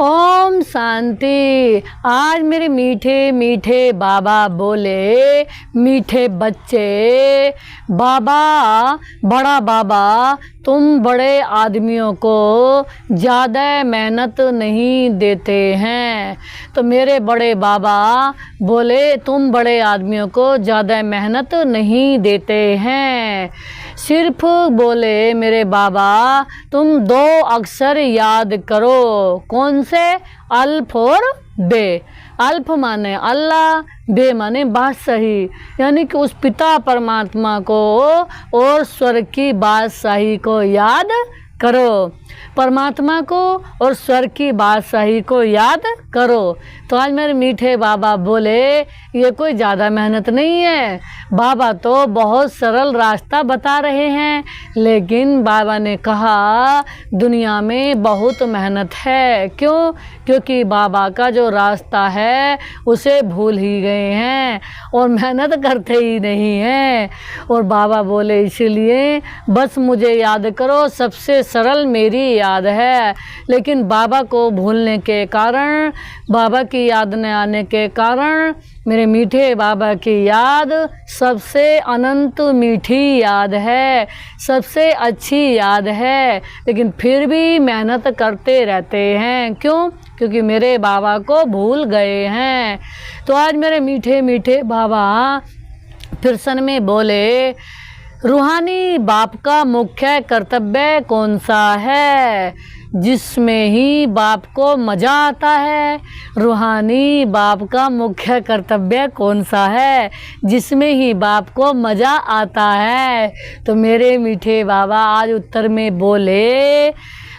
ओम शांति। आज मेरे मीठे मीठे बाबा बोले, मीठे बच्चे, बाबा बड़ा बाबा तुम बड़े आदमियों को ज़्यादा मेहनत नहीं देते हैं। तो मेरे बड़े बाबा बोले तुम बड़े आदमियों को ज़्यादा मेहनत नहीं देते हैं। सिर्फ बोले मेरे बाबा तुम दो अक्षर याद करो। कौन से? अल्फ और बे। अल्फ माने अल्लाह, बे माने बात सही, यानी कि उस पिता परमात्मा को और स्वर्ग की बादशाही को याद करो। परमात्मा को और स्वर्ग की बादशाही को याद करो। तो आज मेरे मीठे बाबा बोले ये कोई ज़्यादा मेहनत नहीं है, बाबा तो बहुत सरल रास्ता बता रहे हैं। लेकिन बाबा ने कहा दुनिया में बहुत मेहनत है। क्यों? क्योंकि बाबा का जो रास्ता है उसे भूल ही गए हैं और मेहनत करते ही नहीं हैं। और बाबा बोले इसीलिए बस मुझे याद करो, सबसे सरल मेरी याद है। लेकिन बाबा को भूलने के कारण, बाबा की याद न आने के कारण मेरे मीठे बाबा की याद सबसे अनंत मीठी याद है, सबसे अच्छी याद है। लेकिन फिर भी मेहनत करते रहते हैं। क्यों? क्योंकि मेरे बाबा को भूल गए हैं। तो आज मेरे मीठे मीठे बाबा फिर सन में बोले रूहानी बाप का मुख्य कर्तव्य कौन सा है? जिसमें ही बाप को मज़ा आता है। रूहानी बाप का मुख्य कर्तव्य कौन सा है? जिसमें ही बाप को मज़ा आता है। तो मेरे मीठे बाबा आज उत्तर में बोले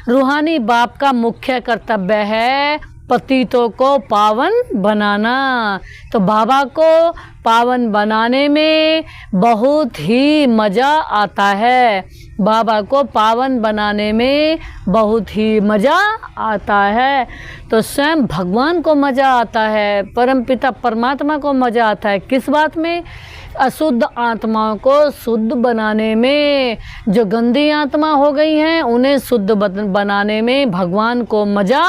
रूहानी बाप का मुख्य कर्तव्य है पतितों को पावन बनाना। तो बाबा को पावन बनाने में बहुत ही मज़ा आता है। बाबा को पावन बनाने में बहुत ही मज़ा आता है। तो स्वयं भगवान को मज़ा आता है, परमपिता परमात्मा को मज़ा आता है। किस बात में? अशुद्ध आत्माओं को शुद्ध बनाने में। जो गंदी आत्मा हो गई हैं उन्हें शुद्ध बनाने में भगवान को मज़ा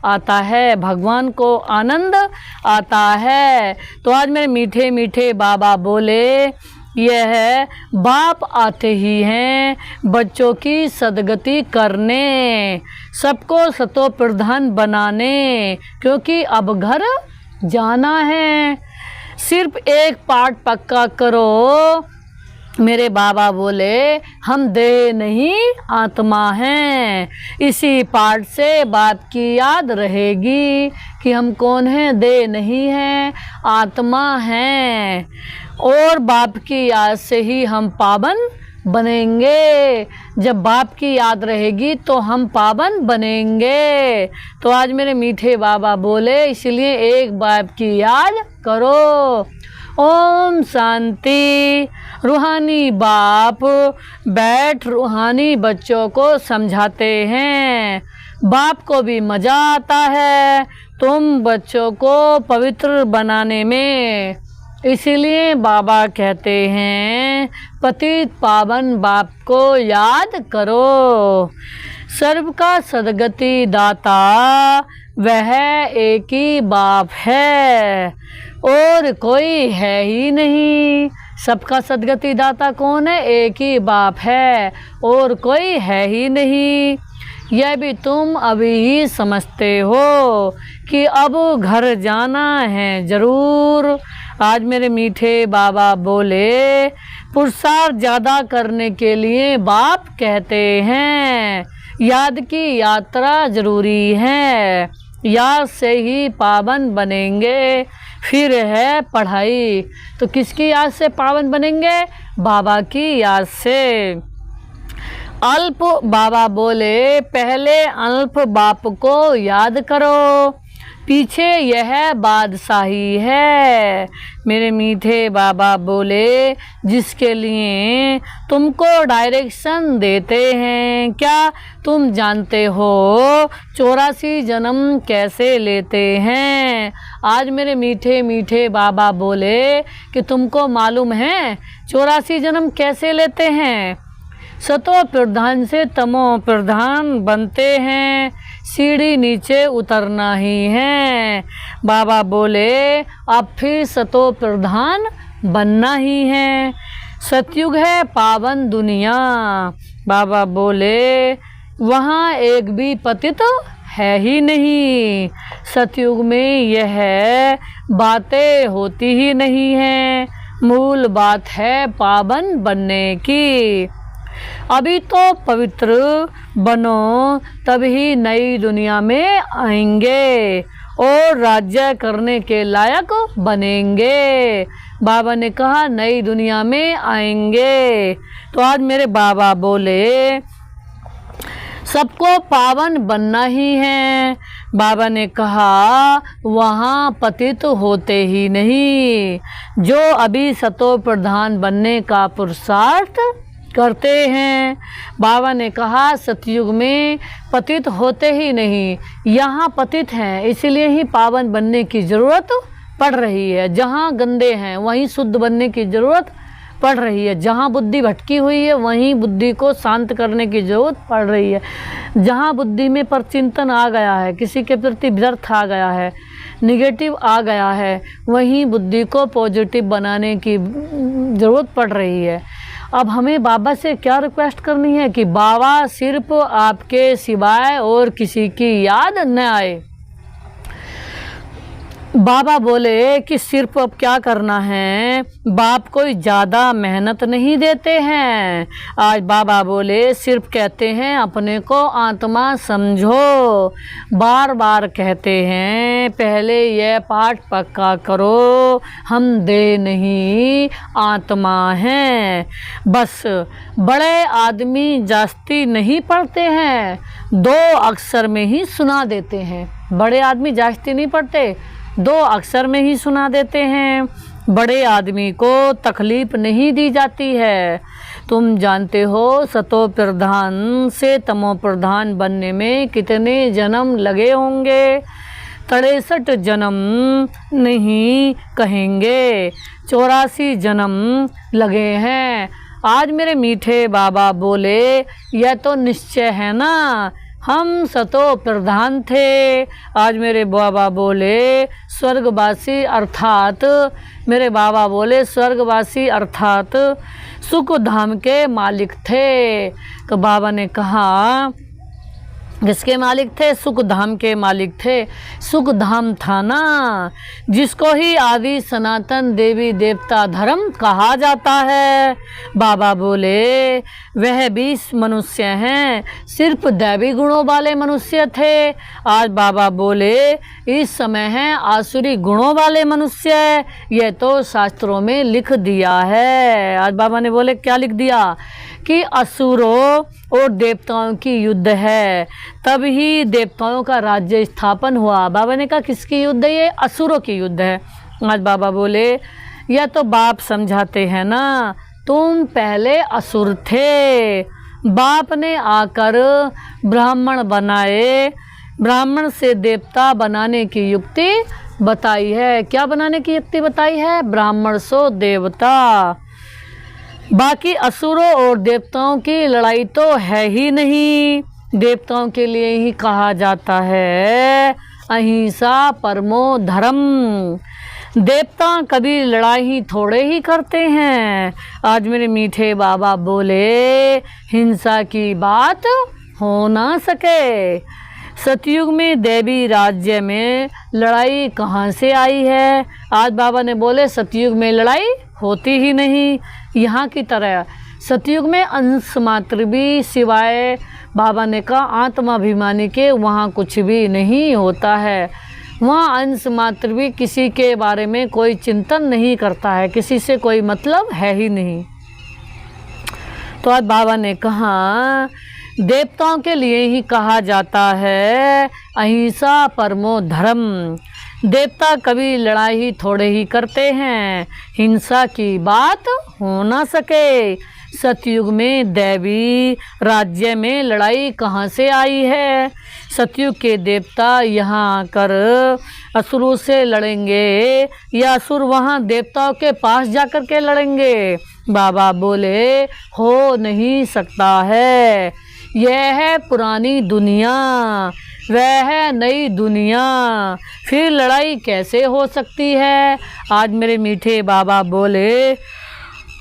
आता है, भगवान को आनंद आता है। तो आज मेरे मीठे मीठे बाबा बोले यह है बाप आते ही हैं बच्चों की सदगति करने, सबको सतो प्रधान बनाने, क्योंकि अब घर जाना है। सिर्फ एक पाठ पक्का करो। मेरे बाबा बोले हम देह नहीं आत्मा हैं। इसी पाठ से बाप की याद रहेगी कि हम कौन हैं, देह नहीं हैं, आत्मा हैं। और बाप की याद से ही हम पावन बनेंगे। जब बाप की याद रहेगी तो हम पावन बनेंगे। तो आज मेरे मीठे बाबा बोले इसलिए एक बाप की याद करो। ओम शांति। रूहानी बाप बैठ रूहानी बच्चों को समझाते हैं। बाप को भी मज़ा आता है तुम बच्चों को पवित्र बनाने में। इसीलिए बाबा कहते हैं पतित पावन बाप को याद करो। सर्व का सदगति दाता वह एक ही बाप है और कोई है ही नहीं। सबका सदगति दाता कौन है? एक ही बाप है और कोई है ही नहीं। यह भी तुम अभी ही समझते हो कि अब घर जाना है ज़रूर। आज मेरे मीठे बाबा बोले पुरुषार्थ ज़्यादा करने के लिए बाप कहते हैं याद की यात्रा ज़रूरी है। याद से ही पावन बनेंगे। फिर है पढ़ाई। तो किसकी याद से पावन बनेंगे? बाबा की याद से। अल्प बाबा बोले पहले अल्प बाप को याद करो, पीछे यह बादशाही है। मेरे मीठे बाबा बोले जिसके लिए तुमको डायरेक्शन देते हैं। क्या तुम जानते हो 84 जन्म कैसे लेते हैं? आज मेरे मीठे मीठे बाबा बोले कि तुमको मालूम है 84 जन्म कैसे लेते हैं? सतो प्रधान से तमो प्रधान बनते हैं, सीढ़ी नीचे उतरना ही है। बाबा बोले अब फिर सतो प्रधान बनना ही है। सतयुग है पावन दुनिया। बाबा बोले वहाँ एक भी पतित है ही नहीं। सतयुग में यह बातें होती ही नहीं है। मूल बात है पावन बनने की। अभी तो पवित्र बनो तभी नई दुनिया में आएंगे और राज्य करने के लायक बनेंगे। बाबा ने कहा नई दुनिया में आएंगे। तो आज मेरे बाबा बोले सबको पावन बनना ही है। बाबा ने कहा वहाँ पतित होते ही नहीं। जो अभी सतो प्रधान बनने का पुरुषार्थ करते हैं, बाबा ने कहा सतयुग में पतित होते ही नहीं। यहाँ पतित हैं इसलिए ही पावन बनने की ज़रूरत पड़ रही है। जहाँ गंदे हैं वहीं शुद्ध बनने की ज़रूरत पड़ रही है। जहाँ बुद्धि भटकी हुई है वहीं बुद्धि को शांत करने की ज़रूरत पड़ रही है। जहाँ बुद्धि में परचिंतन आ गया है, किसी के प्रति व्यर्थ आ गया है, निगेटिव आ गया है, वहीं बुद्धि को पॉजिटिव बनाने की ज़रूरत पड़ रही है। अब हमें बाबा से क्या रिक्वेस्ट करनी है कि बाबा सिर्फ आपके सिवाय और किसी की याद न आए। बाबा बोले कि सिर्फ अब क्या करना है, बाप कोई ज़्यादा मेहनत नहीं देते हैं। आज बाबा बोले सिर्फ कहते हैं अपने को आत्मा समझो। बार बार कहते हैं पहले यह पाठ पक्का करो, हम देह नहीं आत्मा हैं। बस बड़े आदमी जास्ती नहीं पढ़ते हैं, 2 अक्षर में ही सुना देते हैं। बड़े आदमी जास्ती नहीं पढ़ते, 2 अक्षर में ही सुना देते हैं। बड़े आदमी को तकलीफ नहीं दी जाती है। तुम जानते हो सतो प्रधान से तमो प्रधान बनने में कितने जन्म लगे होंगे। 63 जन्म नहीं कहेंगे, 84 जन्म लगे हैं। आज मेरे मीठे बाबा बोले यह तो निश्चय है ना, हम सतो प्रधान थे। आज मेरे बाबा बोले स्वर्गवासी अर्थात मेरे बाबा बोले स्वर्गवासी अर्थात सुख धाम के मालिक थे। तो बाबा ने कहा किसके मालिक थे? सुख धाम के मालिक थे। सुख धाम था ना जिसको ही आदि सनातन देवी देवता धर्म कहा जाता है। बाबा बोले वह भी मनुष्य हैं, सिर्फ दैवी गुणों वाले मनुष्य थे। आज बाबा बोले इस समय हैं आसुरी गुणों वाले मनुष्य। यह तो शास्त्रों में लिख दिया है। आज बाबा ने बोले क्या लिख दिया कि असुरों और देवताओं की युद्ध है, तब ही देवताओं का राज्य स्थापन हुआ। बाबा ने कहा किसकी युद्ध है? ये असुरों की युद्ध है। आज बाबा बोले यह तो बाप समझाते हैं ना, तुम पहले असुर थे, बाप ने आकर ब्राह्मण बनाए, ब्राह्मण से देवता बनाने की युक्ति बताई है। क्या बनाने की युक्ति बताई है? ब्राह्मण सो देवता। बाकी असुरों और देवताओं की लड़ाई तो है ही नहीं। देवताओं के लिए ही कहा जाता है अहिंसा परमो धर्म। देवता कभी लड़ाई ही थोड़े ही करते हैं। आज मेरे मीठे बाबा बोले हिंसा की बात हो ना सके। सतयुग में देवी राज्य में लड़ाई कहाँ से आई है? आज बाबा ने बोले सतयुग में लड़ाई होती ही नहीं। यहाँ की तरह सतयुग में अंश मात्र भी सिवाय बाबा ने कहा आत्माभिमानी के वहाँ कुछ भी नहीं होता है। वहाँ अंश मात्र भी किसी के बारे में कोई चिंतन नहीं करता है, किसी से कोई मतलब है ही नहीं। तो आज बाबा ने कहा देवताओं के लिए ही कहा जाता है अहिंसा परमो धर्म। देवता कभी लड़ाई ही थोड़े ही करते हैं, हिंसा की बात हो ना सके। सतयुग में दैवी राज्य में लड़ाई कहाँ से आई है? सतयुग के देवता यहाँ आकर असुरों से लड़ेंगे या असुर वहाँ देवताओं के पास जाकर के लड़ेंगे? बाबा बोले हो नहीं सकता है। यह है पुरानी दुनिया, वह है नई दुनिया, फिर लड़ाई कैसे हो सकती है। आज मेरे मीठे बाबा बोले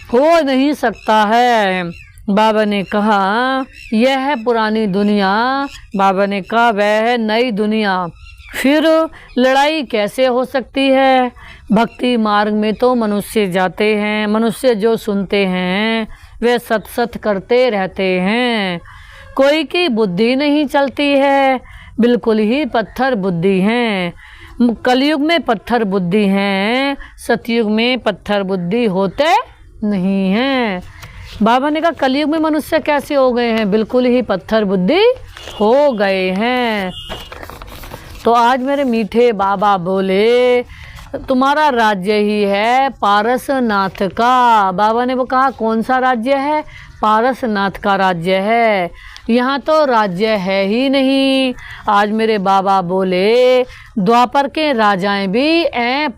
हो नहीं सकता है। बाबा ने कहा यह है पुरानी दुनिया। बाबा ने कहा वह है नई दुनिया, फिर लड़ाई कैसे हो सकती है। भक्ति मार्ग में तो मनुष्य जाते हैं, मनुष्य जो सुनते हैं वे सत सत करते रहते हैं। कोई की बुद्धि नहीं चलती है, बिल्कुल ही पत्थर बुद्धि हैं। कलयुग में पत्थर बुद्धि हैं, सतयुग में पत्थर बुद्धि होते नहीं हैं। बाबा ने कहा कलयुग में मनुष्य कैसे हो गए हैं, बिल्कुल ही पत्थर बुद्धि हो गए हैं। तो आज मेरे मीठे बाबा बोले तुम्हारा राज्य ही है पारसनाथ का। बाबा ने वो कहा कौन सा राज्य है, पारसनाथ का राज्य है, यहाँ तो राज्य है ही नहीं। आज मेरे बाबा बोले द्वापर के राजाएं भी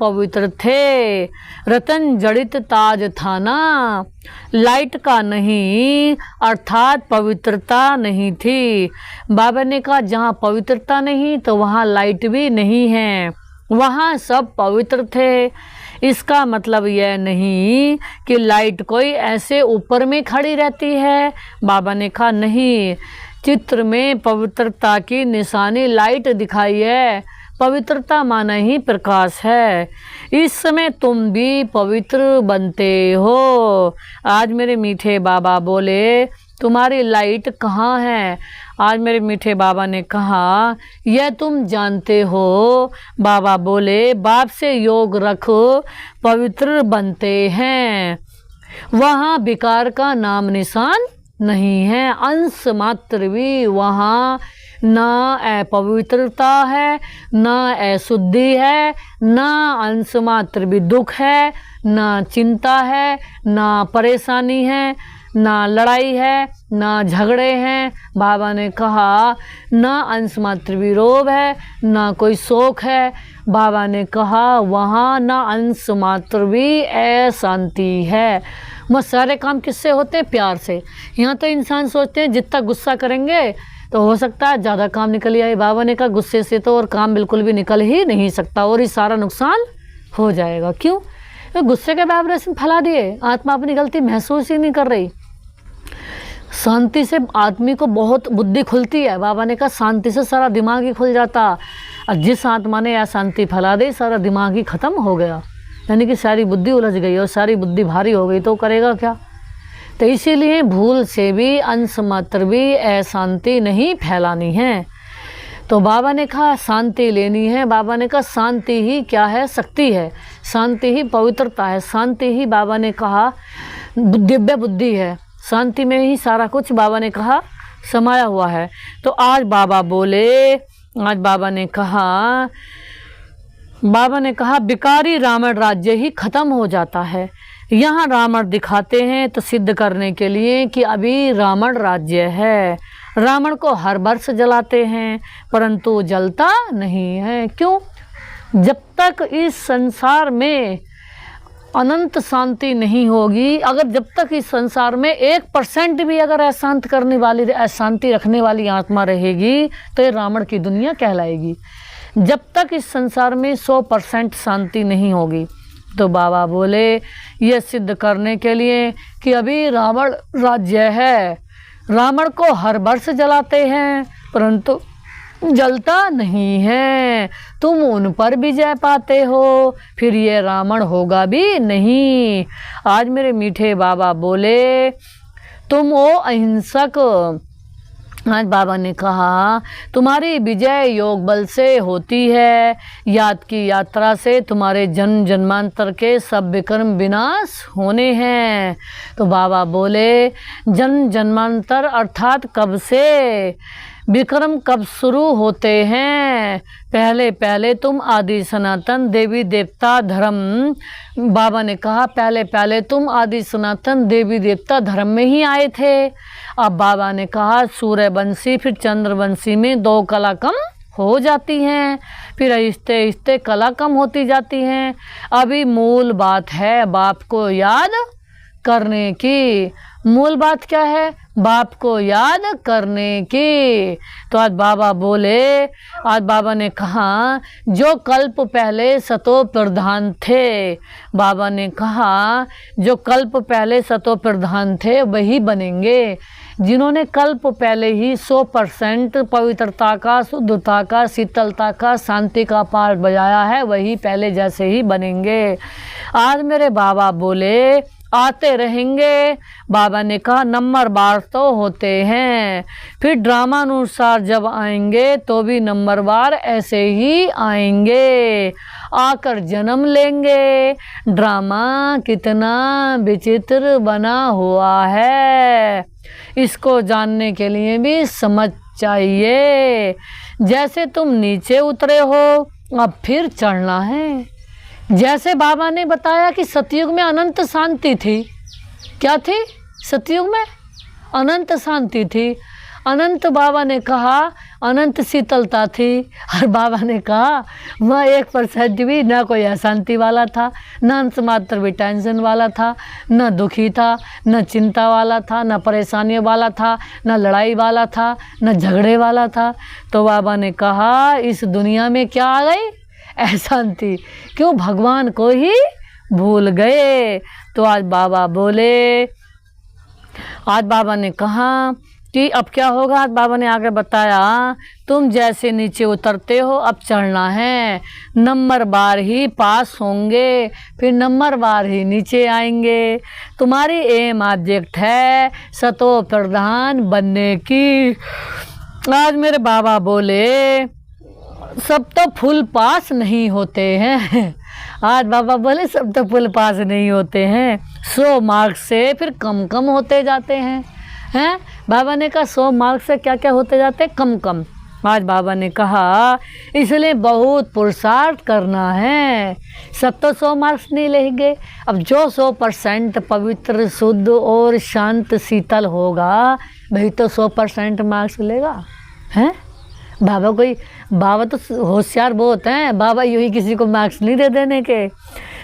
पवित्र थे, रतन जड़ित ताज था ना, लाइट का नहीं अर्थात पवित्रता नहीं थी। बाबा ने कहा जहाँ पवित्रता नहीं तो वहाँ लाइट भी नहीं है, वहाँ सब पवित्र थे। इसका मतलब यह नहीं कि लाइट कोई ऐसे ऊपर में खड़ी रहती है। बाबा ने कहा नहीं, चित्र में पवित्रता की निशानी लाइट दिखाई है, पवित्रता माना ही प्रकाश है। इस समय तुम भी पवित्र बनते हो। आज मेरे मीठे बाबा बोले तुम्हारी लाइट कहाँ है। आज मेरे मीठे बाबा ने कहा यह तुम जानते हो। बाबा बोले बाप से योग रखो पवित्र बनते हैं, वहाँ विकार का नाम निशान नहीं है, अंश मात्र भी वहाँ ना अपवित्रता है, ना अशुद्धि है, ना अंश मात्र भी दुख है, ना चिंता है, ना परेशानी है, ना लड़ाई है, ना झगड़े हैं। बाबा ने कहा ना अंश मात्र भी रोग है, ना कोई शोक है। बाबा ने कहा वहाँ ना अंश मात्र भी अशांति है। वह सारे काम किससे होते हैं, प्यार से। यहाँ तो इंसान सोचते हैं जितना गुस्सा करेंगे तो हो सकता है ज़्यादा काम निकल आए। बाबा ने कहा गुस्से से तो और काम बिल्कुल भी निकल ही नहीं सकता और ये सारा नुकसान हो जाएगा। क्यों? तो गुस्से के वाइब्रेशन फैला दिए, आत्मा अपनी गलती महसूस ही नहीं कर रही। शांति से आदमी को बहुत बुद्धि खुलती है। बाबा ने कहा शांति से सारा दिमाग ही खुल जाता। और जिस आत्मा ने अशांति फैला दी सारा दिमाग ही खत्म हो गया, यानी कि सारी बुद्धि उलझ गई और सारी बुद्धि भारी हो गई तो करेगा क्या। तो इसीलिए भूल से भी अंश मात्र भी अशांति नहीं फैलानी है। तो बाबा ने कहा शांति लेनी है। बाबा ने कहा शांति ही क्या है, शक्ति है, शांति ही पवित्रता है, शांति ही बाबा ने कहा दिव्य बुद्धि है, शांति में ही सारा कुछ बाबा ने कहा समाया हुआ है। तो आज बाबा बोले, आज बाबा ने कहा विकारी रावण राज्य ही खत्म हो जाता है। यहाँ रावण दिखाते हैं तो सिद्ध करने के लिए कि अभी रावण राज्य है। रावण को हर वर्ष जलाते हैं परंतु जलता नहीं है। क्यों? जब तक इस संसार में अनंत शांति नहीं होगी, अगर जब तक इस संसार में 1% भी अगर अशांत करने वाली, अशांति रखने वाली आत्मा रहेगी तो ये रावण की दुनिया कहलाएगी। जब तक इस संसार में 100% शांति नहीं होगी। तो बाबा बोले ये सिद्ध करने के लिए कि अभी रावण राज्य है, रावण को हर वर्ष जलाते हैं परंतु जलता नहीं है। तुम उन पर विजय पाते हो, फिर ये रावण होगा भी नहीं। आज मेरे मीठे बाबा बोले तुम हो अहिंसक। आज बाबा ने कहा तुम्हारी विजय योग बल से होती है, याद की यात्रा से तुम्हारे जन्म जन्मांतर के सब विक्रम विनाश होने हैं। तो बाबा बोले जन्म जन्मांतर अर्थात कब से, विक्रम कब शुरू होते हैं। पहले पहले तुम आदि सनातन देवी देवता धर्म, बाबा ने कहा पहले पहले तुम आदि सनातन देवी देवता धर्म में ही आए थे। अब बाबा ने कहा सूर्यवंशी फिर चंद्रवंशी में 2 कला कम हो जाती हैं, फिर आहिस्ते आहिस्ते कला कम होती जाती हैं। अभी मूल बात है बाप को याद करने की। मूल बात क्या है? बाप को याद करने की। तो आज बाबा बोले, आज बाबा ने कहा जो कल्प पहले सतो प्रधान थे, बाबा ने कहा जो कल्प पहले सतो प्रधान थे वही बनेंगे। जिन्होंने कल्प पहले ही 100% पवित्रता का, शुद्धता का, शीतलता का, शांति का पाठ बजाया है वही पहले जैसे ही बनेंगे। आज मेरे बाबा बोले आते रहेंगे। बाबा ने कहा नंबर बार तो होते हैं, फिर ड्रामा अनुसार जब आएंगे तो भी नंबर बार ऐसे ही आएंगे, आकर जन्म लेंगे। ड्रामा कितना विचित्र बना हुआ है, इसको जानने के लिए भी समझ चाहिए। जैसे तुम नीचे उतरे हो अब फिर चढ़ना है। जैसे बाबा ने बताया कि सतयुग में अनंत शांति थी। क्या थी? सतयुग में अनंत शांति थी। अनंत बाबा ने कहा अनंत शीतलता थी। और बाबा ने कहा वह 1% भी ना कोई अशांति वाला था, न अंश मात्र भी टेंशन वाला था, न दुखी था, न चिंता वाला था, न परेशानियों वाला था, न लड़ाई वाला था, न झगड़े वाला था। तो बाबा ने कहा इस दुनिया में क्या आ गई? अशांति। क्यों? भगवान को ही भूल गए। तो आज बाबा बोले, आज बाबा ने कहा कि अब क्या होगा। आज बाबा ने आगे बताया तुम जैसे नीचे उतरते हो अब चढ़ना है। नंबर बार ही पास होंगे, फिर नंबर बार ही नीचे आएंगे। तुम्हारी एम ऑब्जेक्ट है सतो प्रधान बनने की। आज मेरे बाबा बोले सब तो फुल पास नहीं होते हैं। आज बाबा बोले सब तो फुल पास नहीं होते हैं, 100 मार्क्स से फिर कम कम होते जाते हैं। बाबा ने कहा 100 मार्क्स से क्या क्या होते जाते हैं? कम कम। आज बाबा ने कहा इसलिए बहुत पुरुषार्थ करना है। सब तो 100 मार्क्स नहीं लेंगे। अब जो 100% पवित्र, शुद्ध और शांत शीतल होगा वही तो 100% मार्क्स लेगा। हैं? बाबा तो होशियार बहुत हैं। बाबा यूँ ही किसी को मार्क्स नहीं दे देने के।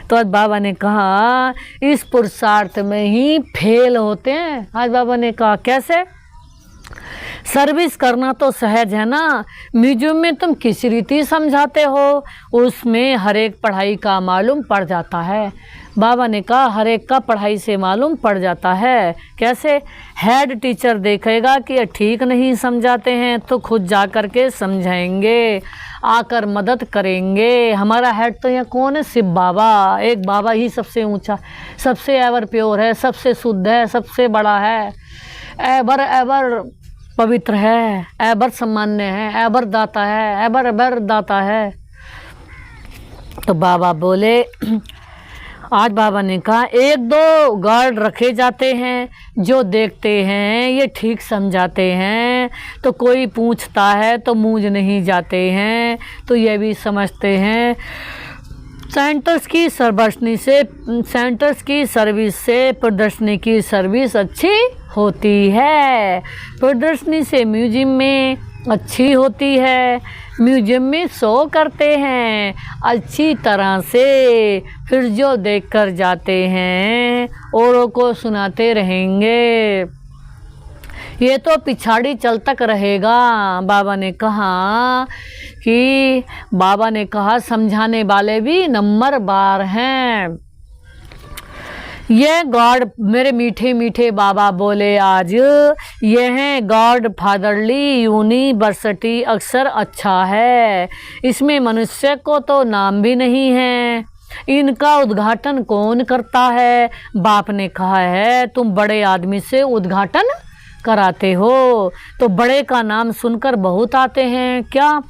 तो आज बाबा ने कहा इस पुरुषार्थ में ही फेल होते हैं। आज बाबा ने कहा कैसे? सर्विस करना तो सहज है ना। म्यूजियम में तुम किस रीति समझाते हो उसमें हर एक पढ़ाई का मालूम पड़ जाता है। बाबा ने कहा हर एक का पढ़ाई से मालूम पड़ जाता है। कैसे? हेड टीचर देखेगा कि ठीक नहीं समझाते हैं तो खुद जा कर के समझाएंगे, आकर मदद करेंगे। हमारा हेड तो यहाँ कौन है? शिव बाबा। एक बाबा ही सबसे ऊंचा, सबसे एवर प्योर है, सबसे शुद्ध है, सबसे बड़ा है, एवर एवर पवित्र है, एवर सम्मान्य है, एवर दाता है, एवर एवर दाता है। तो बाबा बोले, आज बाबा ने कहा एक दो गार्ड रखे जाते हैं जो देखते हैं ये ठीक समझाते हैं, तो कोई पूछता है तो मूंझ नहीं जाते हैं, तो ये भी समझते हैं सेंटर्स की सर्विस से प्रदर्शनी की सर्विस अच्छी होती है। प्रदर्शनी से म्यूजियम में अच्छी होती है। म्यूजियम में शो करते हैं अच्छी तरह से, फिर जो देख कर जाते हैं औरों को सुनाते रहेंगे। ये तो पिछाड़ी चल तक रहेगा। बाबा ने कहा समझाने वाले भी नंबर बार हैं। ये गॉड मेरे मीठे मीठे बाबा बोले आज ये हैं गॉड फादरली यूनिवर्सिटी अक्सर अच्छा है। इसमें मनुष्य को तो नाम भी नहीं है। इनका उद्घाटन कौन करता है? बाप ने कहा है तुम बड़े आदमी से उद्घाटन कराते हो, तो बड़े का नाम सुनकर बहुत आते हैं क्या?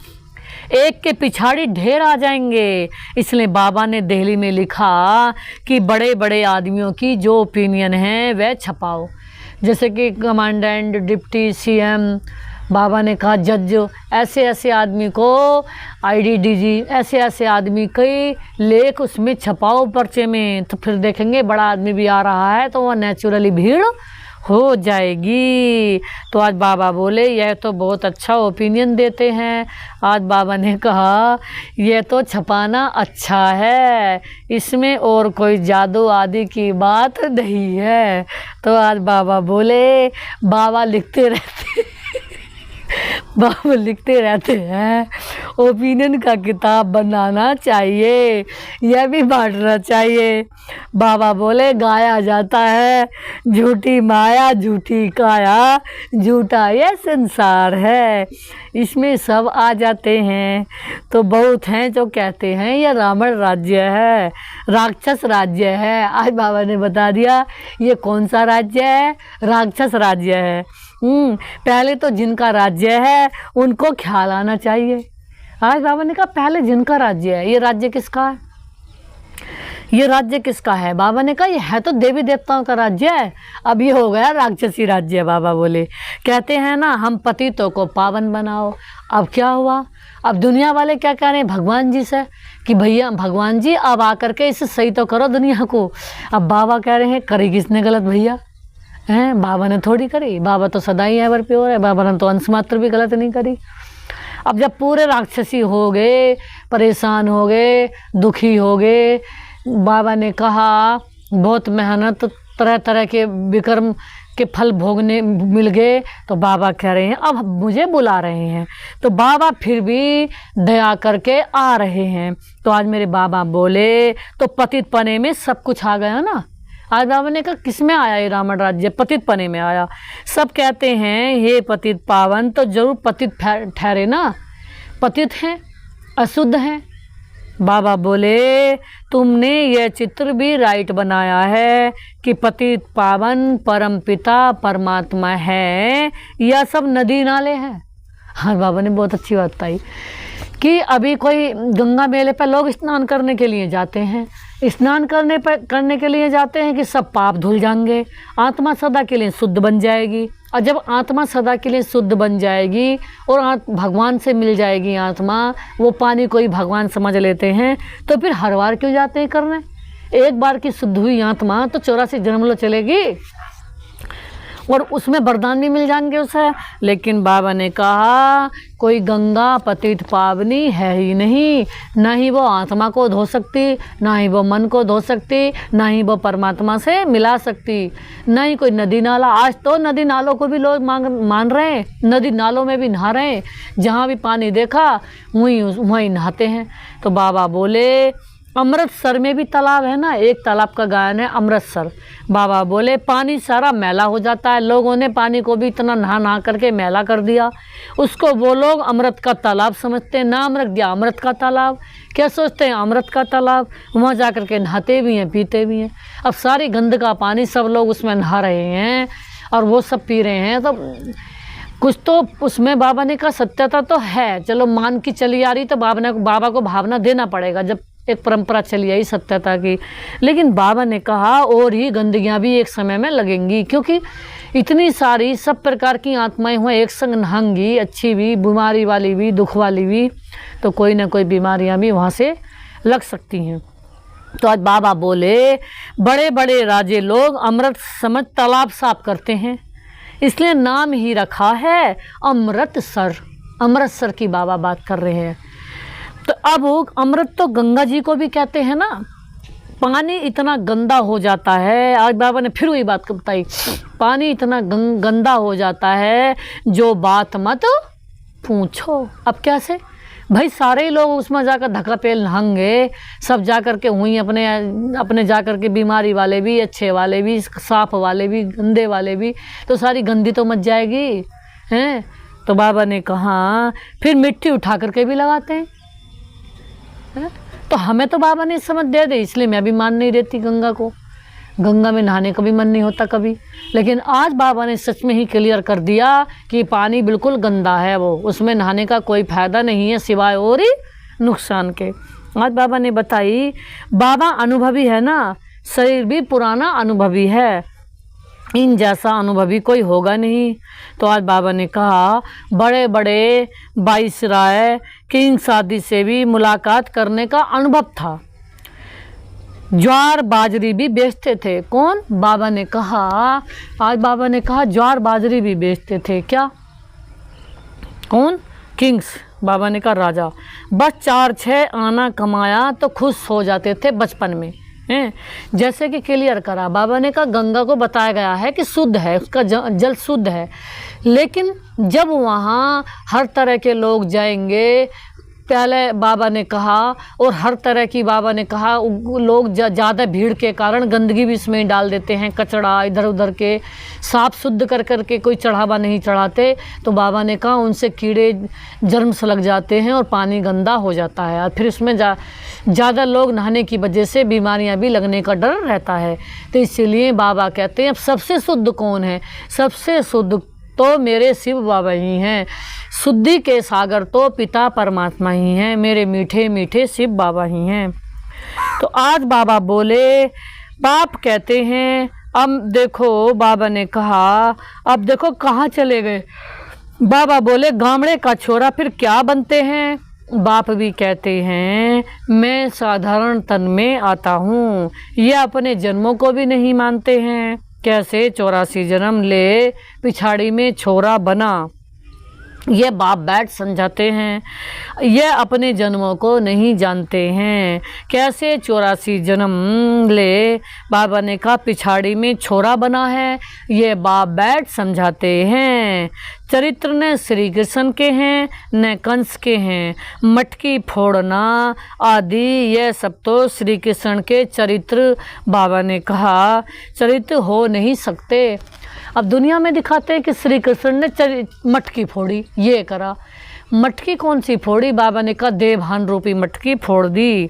एक के पिछाड़ी ढेर आ जाएंगे। इसलिए बाबा ने दिल्ली में लिखा कि बड़े बड़े आदमियों की जो ओपिनियन है वह छपाओ। जैसे कि कमांडेंट, डिप्टी सीएम, बाबा ने कहा जज, ऐसे ऐसे आदमी को आईडीडीजी, ऐसे ऐसे आदमी कई लेख उसमें छपाओ पर्चे में, तो फिर देखेंगे बड़ा आदमी भी आ रहा है तो वह नेचुरली भीड़ हो जाएगी। तो आज बाबा बोले यह तो बहुत अच्छा ओपिनियन देते हैं। आज बाबा ने कहा यह तो छपाना अच्छा है, इसमें और कोई जादू आदि की बात नहीं है। तो आज बाबा बोले बाबा लिखते रहते बाबा लिखते रहते हैं ओपिनियन का किताब बनाना चाहिए, यह भी बांटना चाहिए। बाबा बोले गाया जाता है झूठी माया झूठी काया, झूठा यह संसार है, इसमें सब आ जाते हैं। तो बहुत हैं जो कहते हैं यह रावण राज्य है, राक्षस राज्य है। आज बाबा ने बता दिया ये कौन सा राज्य है, राक्षस राज्य है। पहले तो जिनका राज्य है उनको ख्याल आना चाहिए। आज बाबा ने कहा पहले जिनका राज्य है, ये राज्य किसका है, ये राज्य किसका है। बाबा ने कहा ये है तो देवी देवताओं का राज्य है, अब ये हो गया राक्षसी राज्य। बाबा बोले कहते हैं ना हम पतितों को पावन बनाओ। अब क्या हुआ, अब दुनिया वाले क्या कह रहे हैं भगवान जी से कि भैया भगवान जी अब आकर के इसे सही तो करो दुनिया को। अब बाबा कह रहे हैं करी किसने गलत भैया, हैं बाबा ने थोड़ी करी, बाबा तो सदा ही एवर प्योर है, बाबा ने तो अंश मात्र भी गलत नहीं करी। अब जब पूरे राक्षसी हो गए, परेशान हो गए, दुखी हो गए, बाबा ने कहा बहुत मेहनत तरह तरह के विक्रम के फल भोगने मिल गए, तो बाबा कह रहे हैं अब मुझे बुला रहे हैं। तो बाबा फिर भी दया करके आ रहे हैं। तो आज मेरे बाबा बोले तो पतित पने में सब कुछ आ गया ना। आज बाबा ने कहा किस में आया ये रावण राज्य, पतित पने में आया। सब कहते हैं हे पतित पावन, तो जरूर पतित ठहरे ना, पतित हैं अशुद्ध हैं। बाबा बोले तुमने यह चित्र भी राइट बनाया है कि पतित पावन परम पिता परमात्मा है, यह सब नदी नाले हैं। हाँ बाबा ने बहुत अच्छी बात बताई कि अभी कोई गंगा मेले पर लोग स्नान करने के लिए जाते हैं, स्नान करने के लिए जाते हैं कि सब पाप धुल जाएंगे, आत्मा सदा के लिए शुद्ध बन जाएगी। और जब आत्मा सदा के लिए शुद्ध बन जाएगी और भगवान से मिल जाएगी आत्मा, वो पानी को ही भगवान समझ लेते हैं, तो फिर हर बार क्यों जाते हैं करने। एक बार की शुद्ध हुई आत्मा तो 84 जन्म लो चलेगी और उसमें वरदान भी मिल जाएंगे उसे। लेकिन बाबा ने कहा कोई गंगा पतित पावनी है ही नहीं, ना ही वो आत्मा को धो सकती, ना ही वो मन को धो सकती, ना ही वो परमात्मा से मिला सकती, ना ही कोई नदी नाला। आज तो नदी नालों को भी लोग मान रहे हैं, नदी नालों में भी नहा रहे हैं, जहाँ भी पानी देखा वहीं नहाते हैं। तो बाबा बोले अमृतसर में भी तालाब है ना, एक तालाब का गायन है अमृतसर। बाबा बोले पानी सारा मैला हो जाता है, लोगों ने पानी को भी इतना नहा करके मैला कर दिया, उसको वो लोग अमृत का तालाब समझते हैं, नाम रख दिया अमृत का तालाब। क्या सोचते हैं अमृत का तालाब, वहाँ जा कर के नहाते भी हैं पीते भी हैं। अब सारी गंद का पानी सब लोग उसमें नहा रहे हैं और वो सब पी रहे हैं, तो कुछ तो उसमें बाबा ने कहा सत्यता तो है, चलो मान की चली आ रही, तो बाबा को भावना देना पड़ेगा जब एक परंपरा चली आई सत्यता की। लेकिन बाबा ने कहा और ही गंदगियाँ भी एक समय में लगेंगी, क्योंकि इतनी सारी सब प्रकार की आत्माएं हुआ एक संग नहांगी, अच्छी भी, बीमारी वाली भी, दुख वाली भी, तो कोई ना कोई बीमारियाँ भी वहाँ से लग सकती हैं। तो आज बाबा बोले बड़े बड़े राजे लोग अमृत समझ तालाब साफ करते हैं, इसलिए नाम ही रखा है अमृतसर। अमृतसर की बाबा बात कर रहे हैं। तो अब अमृत तो गंगा जी को भी कहते हैं ना, पानी इतना गंदा हो जाता है। आज बाबा ने फिर वही बात बताई, पानी इतना गंदा हो जाता है जो बात मत पूछो। अब कैसे भाई, सारे लोग उसमें जाकर धक्का पेल नहाएंगे, सब जाकर के हुई अपने जाकर के बीमारी वाले भी, अच्छे वाले भी, साफ वाले भी, गंदे वाले भी, तो सारी गंदी तो मच जाएगी हैं। तो बाबा ने कहा फिर मिट्टी उठा करके भी लगाते हैं। तो हमें तो बाबा ने समझ दे दी, इसलिए मैं भी मान नहीं देती गंगा को, गंगा में नहाने का भी मन नहीं होता कभी। लेकिन आज बाबा ने सच में ही क्लियर कर दिया कि पानी बिल्कुल गंदा है, वो उसमें नहाने का कोई फ़ायदा नहीं है सिवाय और ही नुकसान के। आज बाबा ने बताई, बाबा अनुभवी है ना, शरीर भी पुराना अनुभवी है, इन जैसा अनुभवी कोई होगा नहीं। तो आज बाबा ने कहा बड़े बड़े वाइसराय किंग शादी से भी मुलाकात करने का अनुभव था। ज्वार बाजरी भी बेचते थे। कौन? बाबा ने कहा, आज बाबा ने कहा ज्वार बाजरी भी बेचते थे। क्या? कौन? किंग्स। बाबा ने कहा राजा। बस 4-6 आना कमाया तो खुश हो जाते थे बचपन में, हैं? जैसे कि क्लियर करा बाबा ने कहा गंगा को बताया गया है कि शुद्ध है, उसका जल शुद्ध है, लेकिन जब वहाँ हर तरह के लोग जाएंगे, पहले बाबा ने कहा, और हर तरह की बाबा ने कहा लोग ज़्यादा भीड़ के कारण गंदगी भी इसमें डाल देते हैं, कचड़ा इधर उधर के, साफ शुद्ध कर कर के कोई चढ़ावा नहीं चढ़ाते, तो बाबा ने कहा उनसे कीड़े जर्म्स लग जाते हैं और पानी गंदा हो जाता है, और फिर इसमें ज़्यादा लोग नहाने की वजह से बीमारियां भी लगने का डर रहता है। तो इसीलिए बाबा कहते हैं अब सबसे शुद्ध कौन है? सबसे शुद्ध तो मेरे शिव बाबा ही हैं। शुद्धि के सागर तो पिता परमात्मा ही हैं, मेरे मीठे मीठे शिव बाबा ही हैं। तो आज बाबा बोले, बाप कहते हैं अब देखो, बाबा ने कहा अब देखो कहाँ चले गए। बाबा बोले गामड़े का छोरा फिर क्या बनते हैं? बाप भी कहते हैं मैं साधारण तन में आता हूँ। ये अपने जन्मों को भी नहीं मानते हैं, कैसे 84 जन्म ले पिछाड़ी में छोरा बना, ये बाप बैठ समझाते हैं। ये अपने जन्मों को नहीं जानते हैं, कैसे 84 जन्म ले बाबा ने कहा पिछाड़ी में छोरा बना है, ये बाप बैठ समझाते हैं। चरित्र न श्री कृष्ण के हैं न कंस के हैं, मटकी फोड़ना आदि ये सब तो श्री कृष्ण के चरित्र बाबा ने कहा चरित्र हो नहीं सकते। अब दुनिया में दिखाते हैं कि श्री कृष्ण ने मटकी फोड़ी, ये करा। मटकी कौन सी फोड़ी? बाबा ने कहा देवभान रूपी मटकी फोड़ दी।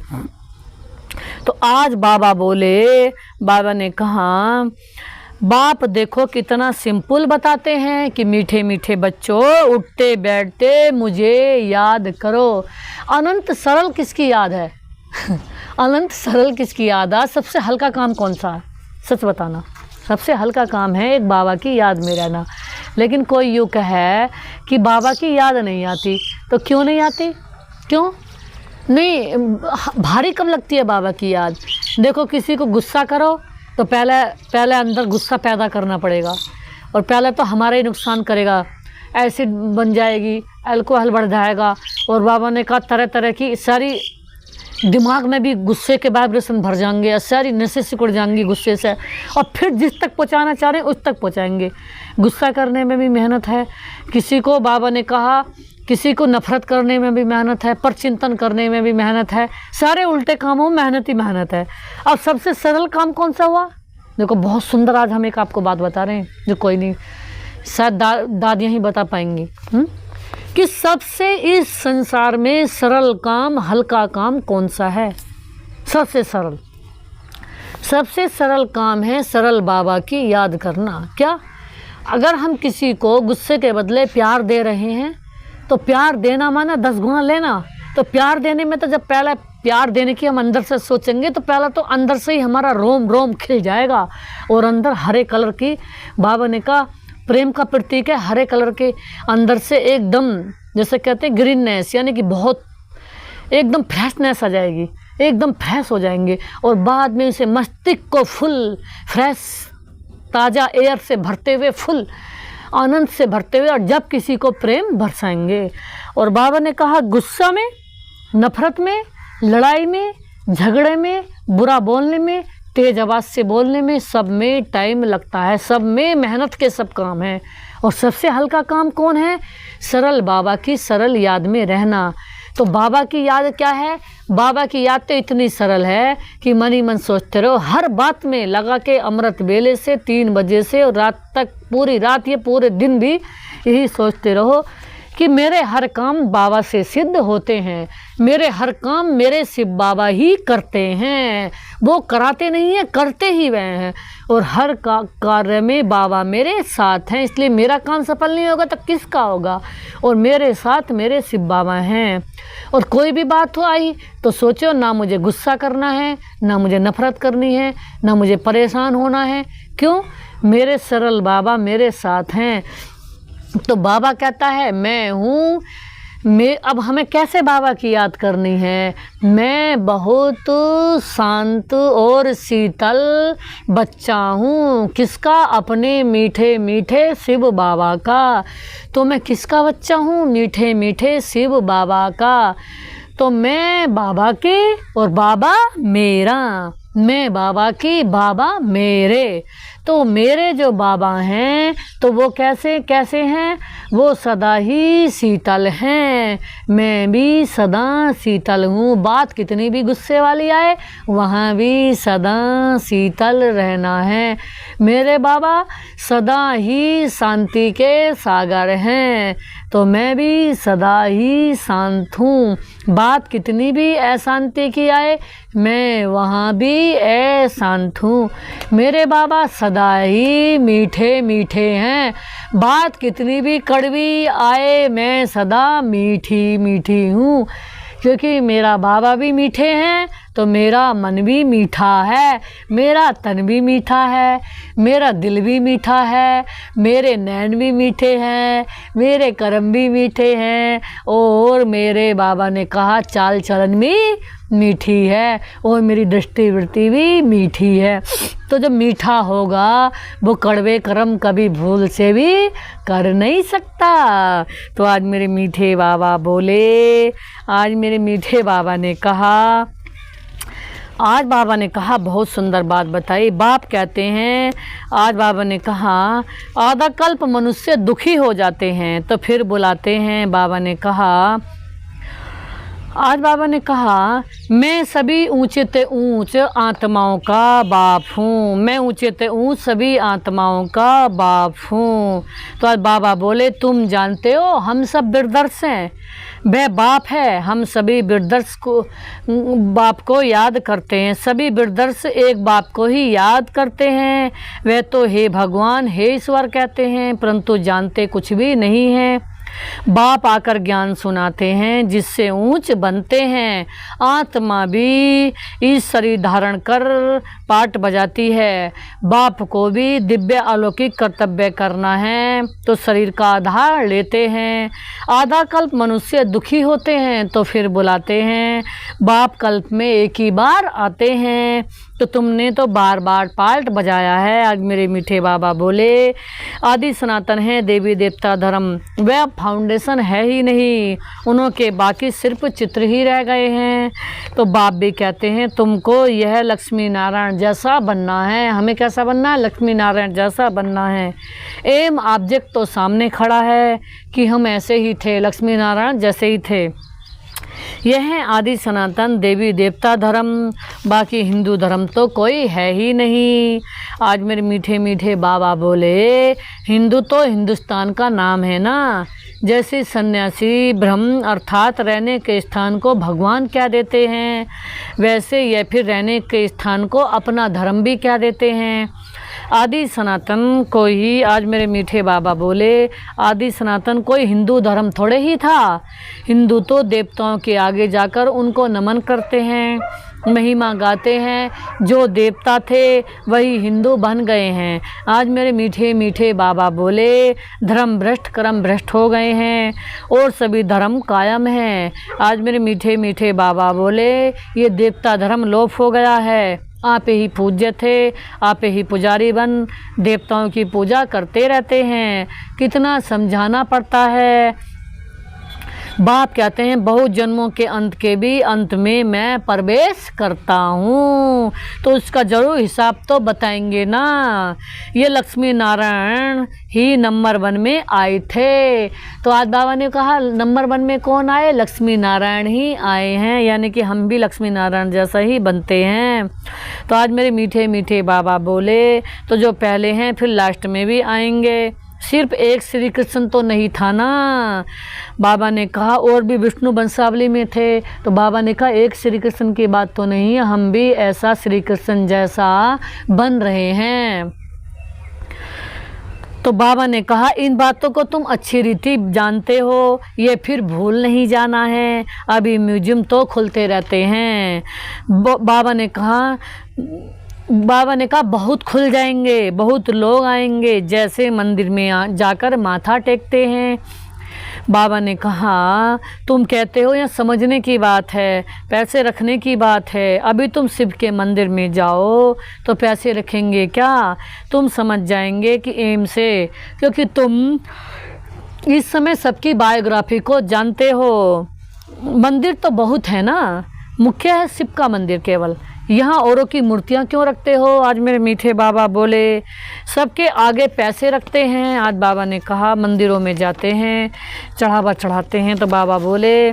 तो आज बाबा बोले, बाबा ने कहा बाप देखो कितना सिंपल बताते हैं कि मीठे मीठे बच्चों उठते बैठते मुझे याद करो। अनंत सरल किसकी याद है? अनंत सरल किसकी याद है? सबसे हल्का काम कौन सा है? सच बताना। सबसे हल्का काम है एक बाबा की याद में रहना। लेकिन कोई यूँ कहे कि बाबा की याद नहीं आती, तो क्यों नहीं आती? क्यों नहीं? भारी कब लगती है बाबा की याद? देखो किसी को गुस्सा करो तो पहले अंदर गुस्सा पैदा करना पड़ेगा, और पहले तो हमारा ही नुकसान करेगा, एसिड बन जाएगी, अल्कोहल बढ़ जाएगा, और बाबा ने कहा तरह तरह की सारी दिमाग में भी गुस्से के वाइब्रेशन भर जाएंगे, सारी नसें सिकुड़ जाएंगी गुस्से से, और फिर जिस तक पहुंचाना चाह रहे हैं उस तक पहुंचाएंगे। गुस्सा करने में भी मेहनत है, किसी को बाबा ने कहा किसी को नफरत करने में भी मेहनत है, पर चिंतन करने में भी मेहनत है, सारे उल्टे कामों में मेहनत ही मेहनत है। अब सबसे सरल काम कौन सा हुआ? देखो बहुत सुंदर आज हम एक आपको बात बता रहे हैं जो कोई नहीं, शायद दादियाँ ही बता पाएंगी कि सबसे इस संसार में सरल काम, हल्का काम कौन सा है? सबसे सरल काम है सरल बाबा की याद करना। क्या? अगर हम किसी को गुस्से के बदले प्यार दे रहे हैं तो प्यार देना माना 10 गुना लेना। तो प्यार देने में तो जब पहले प्यार देने की हम अंदर से सोचेंगे तो पहला तो अंदर से ही हमारा रोम रोम खिल जाएगा, और अंदर हरे कलर की, बाबा ने कहा प्रेम का प्रतीक है हरे कलर के, अंदर से एकदम जैसे कहते हैं ग्रीननेस, यानी कि बहुत एकदम फ्रेशनेस आ जाएगी, एकदम फ्रेश हो जाएंगे, और बाद में उसे मस्तिष्क को फुल फ्रेश ताज़ा एयर से भरते हुए, फुल आनंद से भरते हुए, और जब किसी को प्रेम बरसाएंगे। और बाबा ने कहा गुस्सा में, नफरत में, लड़ाई में, झगड़े में, बुरा बोलने में, तेज आवाज़ से बोलने में, सब में टाइम लगता है, सब में मेहनत के सब काम है। और सबसे हल्का काम कौन है? सरल बाबा की सरल याद में रहना। तो बाबा की याद क्या है? बाबा की याद तो इतनी सरल है कि मन ही मन सोचते रहो, हर बात में लगा के अमृत बेले से 3 बजे से और रात तक, पूरी रात ये पूरे दिन भी यही सोचते रहो कि मेरे हर काम बाबा से सिद्ध होते हैं, मेरे हर काम मेरे शिव बाबा ही करते हैं, वो कराते नहीं हैं, करते ही वह हैं, और हर कार्य में बाबा मेरे साथ हैं, इसलिए मेरा काम सफल नहीं होगा तो किसका होगा? और मेरे साथ मेरे शिव बाबा हैं। और कोई भी बात हो आई तो सोचो, ना मुझे गुस्सा करना है, ना मुझे नफरत करनी है, ना मुझे परेशान होना है। क्यों? मेरे सरल बाबा मेरे साथ हैं। तो बाबा कहता है मैं हूँ अब हमें कैसे बाबा की याद करनी है। मैं बहुत शांत और शीतल बच्चा हूँ। किसका? अपने मीठे मीठे शिव बाबा का। तो मैं किसका बच्चा हूँ? मीठे मीठे शिव बाबा का। तो मैं बाबा की और बाबा मेरा। मैं बाबा की, बाबा मेरे। तो मेरे जो बाबा हैं तो वो कैसे कैसे हैं? वो सदा ही शीतल हैं। मैं भी सदा शीतल हूँ। बात कितनी भी गुस्से वाली आए वहाँ भी सदा शीतल रहना है। मेरे बाबा सदा ही शांति के सागर हैं। तो मैं भी सदा ही शांत हूँ। बात कितनी भी अशांति की आए मैं वहाँ भी अशांत हूँ। मेरे बाबा सदा ही मीठे मीठे हैं। बात कितनी भी कड़वी आए मैं सदा मीठी मीठी हूँ। क्योंकि मेरा बाबा भी मीठे हैं तो मेरा मन भी मीठा है, मेरा तन भी मीठा है, मेरा दिल भी मीठा है, मेरे नैन भी मीठे हैं, मेरे कर्म भी मीठे हैं और मेरे बाबा ने कहा चाल चलन भी मीठी है और मेरी दृष्टि वृत्ति भी मीठी है। तो जब मीठा होगा वो कड़वे कर्म कभी भूल से भी कर नहीं सकता। तो आज मेरे मीठे बाबा बोले, आज मेरे मीठे बाबा ने कहा, आज बाबा ने कहा बहुत सुंदर बात बताई। बाप कहते हैं, आज बाबा ने कहा आधा कल्प मनुष्य दुखी हो जाते हैं तो फिर बुलाते हैं। बाबा ने कहा, आज बाबा ने कहा मैं सभी ऊंचे ते ऊंच आत्माओं का बाप हूँ। मैं ऊंचे ते ऊंच सभी आत्माओं का बाप हूँ। तो आज बाबा बोले तुम जानते हो हम सब बिरदर्श हैं। वह बाप है। हम सभी बिरदर्श को बाप को याद करते हैं। सभी बिरदर्श एक बाप को ही याद करते हैं। वह तो हे भगवान हे ईश्वर कहते हैं परंतु जानते कुछ भी नहीं हैं। बाप आकर ज्ञान सुनाते हैं जिससे ऊंच बनते हैं। आत्मा भी इस शरीर धारण कर पाठ बजाती है। बाप को भी दिव्य अलौकिक कर्तव्य करना है तो शरीर का आधार लेते हैं। आधा कल्प मनुष्य दुखी होते हैं तो फिर बुलाते हैं। बाप कल्प में एक ही बार आते हैं तो तुमने तो बार बार पाठ बजाया है। आज मेरे मीठे बाबा बोले आदि सनातन है देवी देवता धर्म, वह फाउंडेशन है ही नहीं। उनके बाकी सिर्फ चित्र ही रह गए हैं। तो बाप भी कहते हैं तुमको यह लक्ष्मी नारायण जैसा बनना है। हमें कैसा बनना है? लक्ष्मी नारायण जैसा बनना है। एम ऑब्जेक्ट तो सामने खड़ा है कि हम ऐसे ही थे, लक्ष्मी नारायण जैसे ही थे। यह है आदि सनातन देवी देवता धर्म, बाकी हिंदू धर्म तो कोई है ही नहीं। आज मेरे मीठे मीठे बाबा बोले हिंदू तो हिंदुस्तान का नाम है ना। जैसे सन्यासी ब्रह्म अर्थात रहने के स्थान को भगवान क्या देते हैं, वैसे यह फिर रहने के स्थान को अपना धर्म भी क्या देते हैं। आदि सनातन को ही आज मेरे मीठे बाबा बोले आदि सनातन कोई हिंदू धर्म थोड़े ही था। हिंदू तो देवताओं के आगे जाकर उनको नमन करते हैं, महिमा गाते हैं। जो देवता थे वही हिंदू बन गए हैं। आज मेरे मीठे मीठे बाबा बोले धर्म भ्रष्ट कर्म भ्रष्ट हो गए हैं और सभी धर्म कायम हैं। आज मेरे मीठे मीठे बाबा बोले ये देवता धर्म लोप हो गया है। आप ही पूज्य थे, आप ही पुजारी बन देवताओं की पूजा करते रहते हैं। कितना समझाना पड़ता है। बाप कहते हैं बहुत जन्मों के अंत के भी अंत में मैं प्रवेश करता हूँ। तो उसका जरूर हिसाब तो बताएंगे ना। ये लक्ष्मी नारायण ही नंबर 1 में आए थे। तो आज बाबा ने कहा नंबर 1 में कौन आए? लक्ष्मी नारायण ही आए हैं, यानी कि हम भी लक्ष्मी नारायण जैसा ही बनते हैं। तो आज मेरे मीठे मीठे बाबा बोले तो जो पहले हैं फिर लास्ट में भी आएंगे। सिर्फ एक श्री कृष्ण तो नहीं था ना। बाबा ने कहा और भी विष्णु वंशावली में थे। तो बाबा ने कहा एक श्री कृष्ण की बात तो नहीं है, हम भी ऐसा श्री कृष्ण जैसा बन रहे हैं। तो बाबा ने कहा इन बातों को तुम अच्छी रीति जानते हो, ये फिर भूल नहीं जाना है। अभी म्यूजियम तो खुलते रहते हैं। बाबा ने कहा बहुत खुल जाएंगे, बहुत लोग आएंगे। जैसे मंदिर में जाकर माथा टेकते हैं बाबा ने कहा तुम कहते हो यह समझने की बात है, पैसे रखने की बात है। अभी तुम शिव के मंदिर में जाओ तो पैसे रखेंगे क्या, तुम समझ जाएंगे कि एम से, क्योंकि तुम इस समय सबकी बायोग्राफी को जानते हो। मंदिर तो बहुत है ना, मुख्य है शिव का मंदिर केवल, यहाँ औरों की मूर्तियाँ क्यों रखते हो। आज मेरे मीठे बाबा बोले सबके आगे पैसे रखते हैं। आज बाबा ने कहा मंदिरों में जाते हैं, चढ़ावा चढ़ाते हैं, तो बाबा बोले,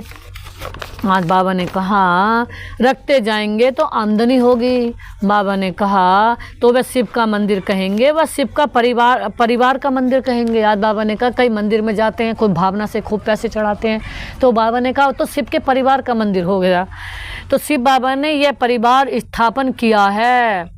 आज बाबा ने कहा रखते जाएंगे तो आमदनी होगी। बाबा ने कहा तो वह शिव का मंदिर कहेंगे, वह शिव का परिवार का मंदिर कहेंगे। आज बाबा ने कहा कई मंदिर में जाते हैं, कोई भावना से खूब पैसे चढ़ाते हैं, तो बाबा ने कहा तो शिव के परिवार का मंदिर हो गया। तो शिव बाबा ने यह परिवार स्थापन किया है।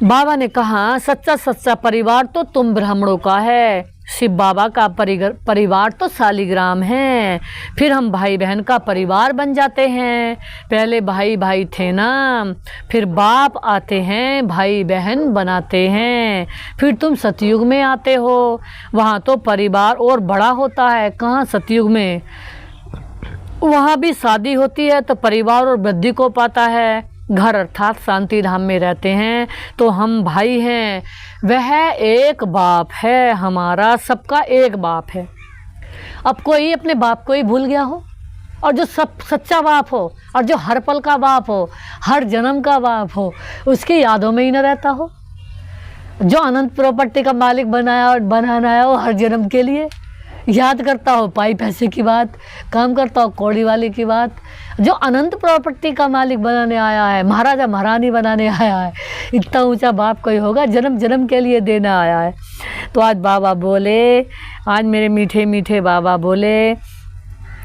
बाबा ने कहा सच्चा परिवार तो तुम ब्राह्मणों का है, शिव बाबा का परिवार तो शालिग्राम है। फिर हम भाई बहन का परिवार बन जाते हैं। पहले भाई भाई थे ना, फिर बाप आते हैं, भाई बहन बनाते हैं। फिर तुम सतयुग में आते हो, वहाँ तो परिवार और बड़ा होता है। कहाँ सतयुग में, वहाँ भी शादी होती है तो परिवार और वृद्धि को पाता है। घर अर्थात शांति धाम में रहते हैं तो हम भाई हैं, वह एक बाप है हमारा, सबका एक बाप है। अब कोई अपने बाप को ही भूल गया हो, और जो सब सच्चा बाप हो और जो हर पल का बाप हो, हर जन्म का बाप हो, उसकी यादों में ही न रहता हो। जो अनंत प्रॉपर्टी का मालिक बनाया और बनाना है वो हर जन्म के लिए याद करता हो पाई पैसे की बात, काम करता हो कौड़ी वाले की बात। जो अनंत प्रॉपर्टी का मालिक बनाने आया है, महाराजा महारानी बनाने आया है, इतना ऊंचा बाप कोई होगा, जन्म जन्म के लिए देना आया है। तो आज बाबा बोले, आज मेरे मीठे मीठे बाबा बोले,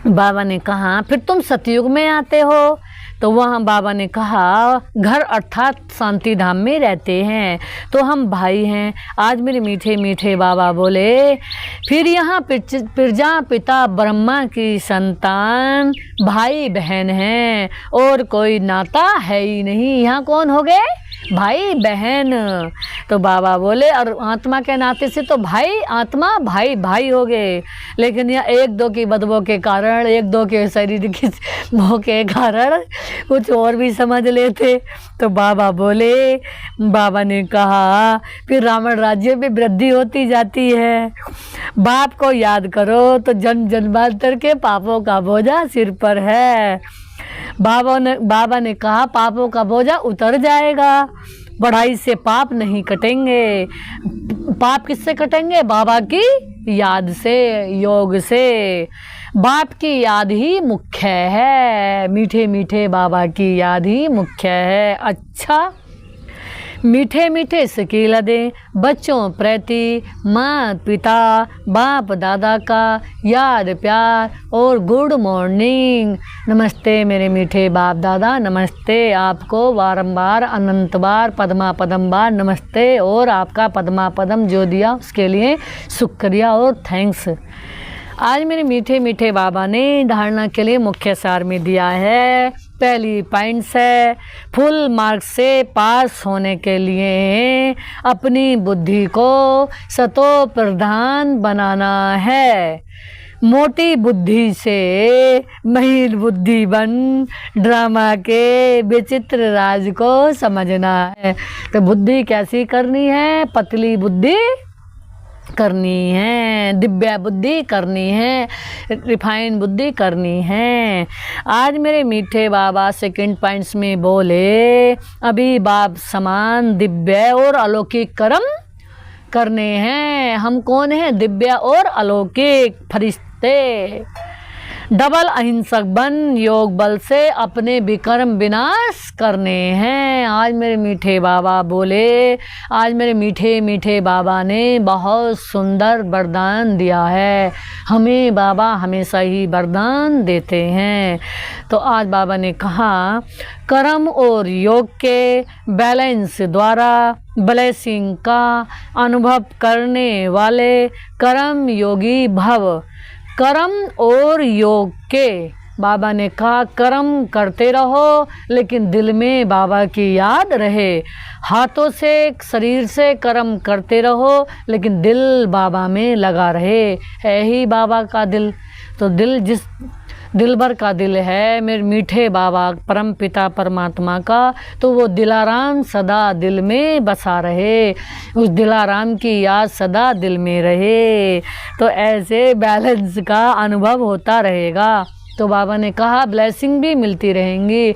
बाबा ने कहा फिर तुम सतयुग में आते हो, तो वहाँ बाबा ने कहा घर अर्थात शांति धाम में रहते हैं तो हम भाई हैं। आज मेरे मीठे मीठे बाबा बोले फिर यहाँ प्रजापिता ब्रह्मा की संतान भाई बहन हैं और कोई नाता है ही नहीं। यहाँ कौन हो गए, भाई बहन। तो बाबा बोले और आत्मा के नाते से तो भाई आत्मा भाई भाई हो गए, लेकिन यह एक दो की बदबू के कारण, एक दो के शरीर की मोह के कारण कुछ और भी समझ लेते। तो बाबा बोले, बाबा ने कहा फिर रावण राज्य में वृद्धि होती जाती है। बाप को याद करो तो जन्म जन्मांतर के पापों का बोझा सिर पर है। बाबा ने कहा पापों का बोझा उतर जाएगा, बढ़ाई से पाप नहीं कटेंगे। पाप किससे कटेंगे, बाबा की याद से, योग से। बाप की याद ही मुख्य है, मीठे मीठे बाबा की याद ही मुख्य है। अच्छा, मीठे मीठे शकील दें बच्चों प्रति माँ पिता बाप दादा का याद प्यार और गुड मॉर्निंग। नमस्ते मेरे मीठे बाप दादा, नमस्ते आपको बारंबार अनंत बार पद्मा पदम बार नमस्ते, और आपका पद्मा पदम जो दिया उसके लिए शुक्रिया और थैंक्स। आज मेरे मीठे मीठे बाबा ने धारणा के लिए मुख्य सार में दिया है। पहली पॉइंट्स है फुल मार्क्स से पास होने के लिए अपनी बुद्धि को सतो प्रधान बनाना है। मोटी बुद्धि से महीन बुद्धि बन ड्रामा के विचित्र राज को समझना है। तो बुद्धि कैसी करनी है, पतली बुद्धि करनी है, दिव्या बुद्धि करनी है, रिफाइन बुद्धि करनी है। आज मेरे मीठे बाबा सेकंड पॉइंट्स में बोले अभी बाप समान दिव्य और अलौकिक कर्म करने हैं। हम कौन हैं, दिव्य और अलौकिक फरिश्ते। डबल अहिंसक बन योग बल से अपने विकर्म विनाश करने हैं। आज मेरे मीठे बाबा बोले, आज मेरे मीठे मीठे बाबा ने बहुत सुंदर वरदान दिया है। हमें बाबा हमेशा ही वरदान देते हैं। तो आज बाबा ने कहा कर्म और योग के बैलेंस द्वारा ब्लेसिंग का अनुभव करने वाले कर्म योगी भव। कर्म और योग के बाबा ने कहा कर्म करते रहो लेकिन दिल में बाबा की याद रहे। हाथों से शरीर से कर्म करते रहो लेकिन दिल बाबा में लगा रहे। है ही बाबा का दिल, तो दिल जिस दिल भर का दिल है मेरे मीठे बाबा परम पिता परमात्मा का, तो वो दिलाराम सदा दिल में बसा रहे, उस दिलाराम की याद सदा दिल में रहे। तो ऐसे बैलेंस का अनुभव होता रहेगा। तो बाबा ने कहा ब्लेसिंग भी मिलती रहेंगी।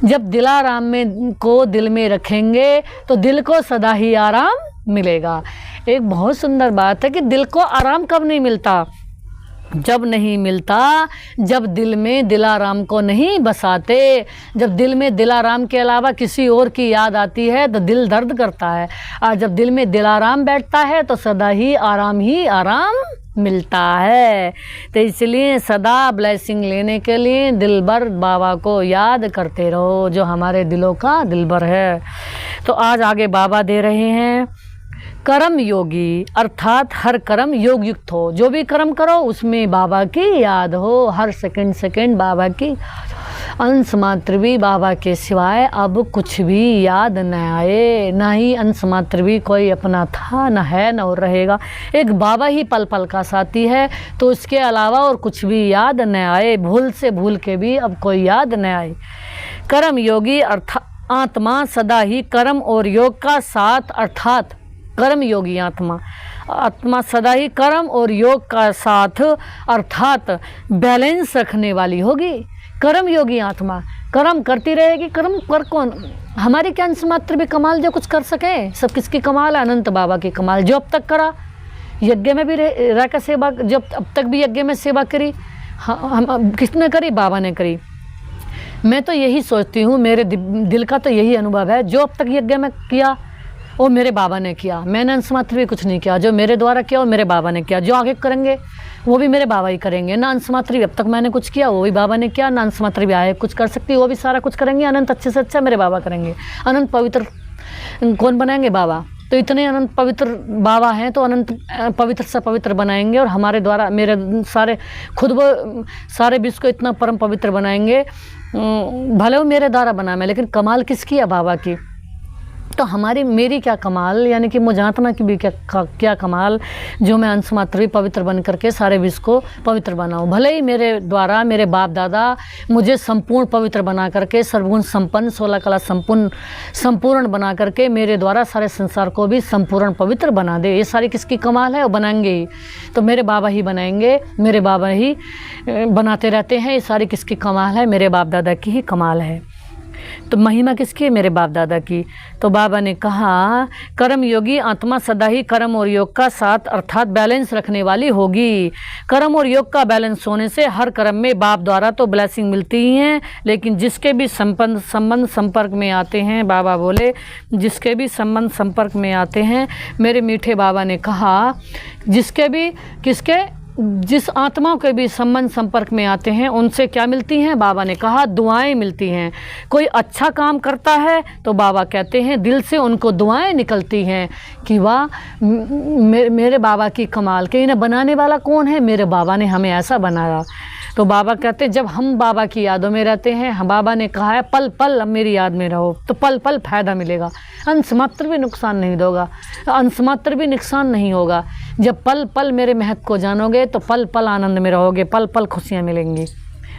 जब दिलाराम में को दिल में रखेंगे तो दिल को सदा ही आराम मिलेगा। एक बहुत सुंदर बात है कि दिल को आराम कब नहीं मिलता, जब नहीं मिलता जब दिल में दिलाराम को नहीं बसाते। जब दिल में दिलाराम के अलावा किसी और की याद आती है तो दिल दर्द करता है, और जब दिल में दिलाराम बैठता है तो सदा ही आराम मिलता है। तो इसलिए सदा ब्लेसिंग लेने के लिए दिल भर बाबा को याद करते रहो, जो हमारे दिलों का दिल भर है। तो आज आगे बाबा दे रहे हैं कर्म योगी, अर्थात हर कर्म योग युक्त हो। जो भी कर्म करो उसमें बाबा की याद हो, हर सेकंड बाबा की। अंश मात्र भी बाबा के सिवाय अब कुछ भी याद न आए, ना ही अंश मात्र भी कोई अपना था, न है न और रहेगा। एक बाबा ही पल पल का साथी है, तो उसके अलावा और कुछ भी याद न आए। भूल के भी अब कोई याद न आए। कर्म योगी अर्थात आत्मा सदा ही कर्म और योग का साथ, अर्थात कर्म योगी आत्मा सदा ही कर्म और योग का साथ अर्थात बैलेंस रखने वाली होगी। कर्म योगी आत्मा कर्म करती रहेगी। कर्म कर कौन? हमारी क्या अंश मात्र भी कमाल जो कुछ कर सके, सब किसकी कमाल है? अनंत बाबा की कमाल। जो अब तक करा, यज्ञ में भी रह कर सेवा, जो अब तक भी यज्ञ में सेवा करी, हम किसने करी? बाबा ने करी। मैं तो यही सोचती हूँ, मेरे दिल का तो यही अनुभव है, जो अब तक यज्ञ में किया वो मेरे बाबा ने किया। मैंने अंश मात्र भी कुछ नहीं किया। जो मेरे द्वारा किया वो मेरे बाबा ने किया। जो आगे करेंगे वो भी मेरे बाबा ही करेंगे। ना अंश मात्र भी अब तक मैंने कुछ किया वो भी बाबा ने किया, ना अंश मात्र भी आगे कुछ कर सकती वो भी सारा कुछ करेंगे। अनंत अच्छे से अच्छा मेरे बाबा करेंगे। अनंत पवित्र कौन बनाएंगे? बाबा। तो इतने अनंत पवित्र बाबा हैं तो अनंत पवित्र से पवित्र बनाएंगे, और हमारे द्वारा मेरे सारे खुद वो सारे विश्व को इतना परम पवित्र बनाएंगे। भले वो मेरे द्वारा बना मैं, लेकिन कमाल किसकी है? बाबा की। तो मेरी क्या कमाल, यानी कि मुझातना की भी क्या कमाल, जो मैं अंश मात्र भी पवित्र बन करके सारे विश्व को पवित्र बनाऊं। भले ही मेरे द्वारा मेरे बाप दादा मुझे संपूर्ण पवित्र बना करके, सर्वगुण संपन्न 16 कला संपूर्ण बना करके मेरे द्वारा सारे संसार को भी संपूर्ण पवित्र बना दे। ये सारी किसकी कमाल है? वो बनाएंगे ही, तो मेरे बाबा ही बनाएंगे, मेरे बाबा ही बनाते रहते हैं। ये सारी किसकी कमाल है? मेरे बाप दादा की ही कमाल है। तो महिमा किसकी है? मेरे बाप दादा की। तो बाबा ने कहा कर्म योगी आत्मा सदा ही कर्म और योग का साथ अर्थात बैलेंस रखने वाली होगी। कर्म और योग का बैलेंस होने से हर कर्म में बाप द्वारा तो ब्लेसिंग मिलती ही हैं, लेकिन जिसके भी संबंध संपर्क में आते हैं, बाबा बोले जिसके भी संबंध संपर्क में आते हैं, मेरे मीठे बाबा ने कहा जिस आत्माओं के भी संबंध संपर्क में आते हैं उनसे क्या मिलती हैं? बाबा ने कहा दुआएं मिलती हैं। कोई अच्छा काम करता है तो बाबा कहते हैं दिल से उनको दुआएं निकलती हैं कि वाह मेरे बाबा की कमाल। कि इन्हें बनाने वाला कौन है? मेरे बाबा ने हमें ऐसा बनाया। तो बाबा कहते जब हम बाबा की यादों में रहते हैं, बाबा ने कहा है पल पल अब मेरी याद में रहो, तो पल पल फ़ायदा मिलेगा। अंश मात्र भी नुकसान नहीं दोगा, अंश मात्र भी नुकसान नहीं होगा। जब पल पल मेरे महत्व को जानोगे तो पल पल आनंद में रहोगे, पल पल खुशियाँ मिलेंगी।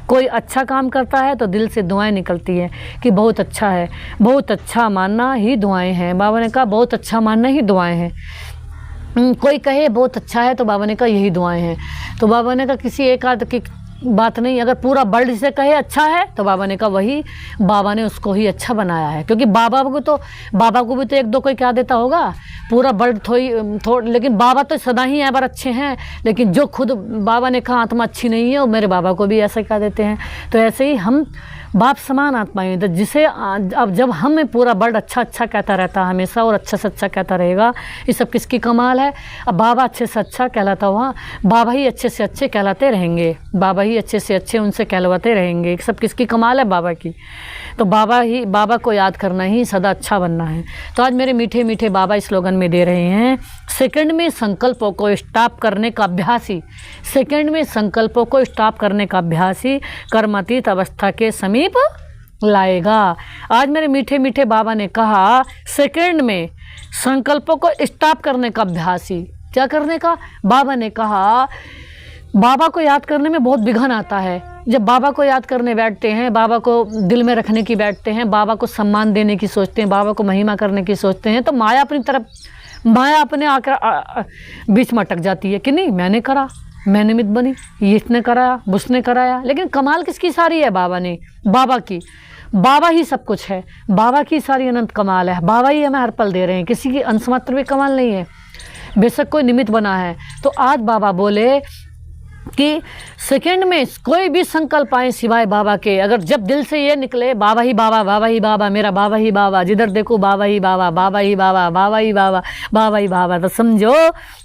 कोई अच्छा काम करता है तो दिल से दुआएं निकलती हैं कि बहुत अच्छा है, बहुत अच्छा मानना ही दुआएं हैं। बाबा ने कहा बहुत अच्छा मानना ही दुआएं हैं। कोई कहे बहुत अच्छा है तो बाबा ने कहा यही दुआएं हैं। तो बाबा ने कहा किसी एक आध की बात नहीं, अगर पूरा वर्ल्ड से कहे अच्छा है तो बाबा ने कहा वही बाबा ने उसको ही अच्छा बनाया है। क्योंकि बाबा को भी तो एक दो कोई क्या देता होगा, पूरा वर्ल्ड लेकिन बाबा तो सदा ही यहाँ पर अच्छे हैं। लेकिन जो खुद बाबा ने कहा आत्मा अच्छी नहीं है वो मेरे बाबा को भी ऐसा कह देते हैं। तो ऐसे ही हम बाप समान आत्माएं, तो जिसे अब जब हमें पूरा वर्ल्ड अच्छा अच्छा कहता रहता है हमेशा, और अच्छा से अच्छा कहता रहेगा, ये सब किसकी कमाल है? अब बाबा अच्छे से अच्छा कहलाता हुआ बाबा ही अच्छे से अच्छे कहलाते रहेंगे, बाबा ही अच्छे से अच्छे उनसे कहलवाते रहेंगे। सब किसकी कमाल है? बाबा की। तो बाबा को याद करना ही सदा अच्छा बनना है। तो आज मेरे मीठे मीठे बाबा स्लोगन में दे रहे हैं, सेकंड में संकल्पों को स्टॉप करने का अभ्यासी, सेकंड में संकल्पों को स्टॉप करने का अभ्यासी कर्मातीत अवस्था के समीप लाएगा। आज मेरे मीठे मीठे बाबा ने कहा, सेकंड में संकल्पों को स्टॉप करने का अभ्यासी, क्या करने का? बाबा ने कहा, बाबा को याद करने में बहुत विघन आता है। जब बाबा को याद करने बैठते हैं, बाबा को दिल में रखने की बैठते हैं, बाबा को सम्मान देने की सोचते हैं, बाबा को महिमा करने की सोचते हैं, तो माया अपनी तरफ, माया अपने आकर बीच में अटक जाती है कि नहीं, मैंने करा, मैं निमित्त बनी, ये इसने कराया, उसने कराया। लेकिन कमाल किसकी सारी है? बाबा ने, बाबा की। बाबा ही सब कुछ है, बाबा की सारी अनंत कमाल है, बाबा ही हमें हर पल दे रहे हैं, किसी की अंश मात्र भी कमाल नहीं है, बेशक कोई निमित्त बना है। तो आज बाबा बोले कि सेकंड में कोई भी संकल्प आए सिवाय बाबा के, अगर जब दिल से ये निकले बाबा ही बाबा, बाबा ही बाबा, मेरा बाबा ही बाबा, जिधर देखो बाबा ही बाबा, बाबा ही बाबा, बाबा ही बाबा, बाबा ही बाबा, तो समझो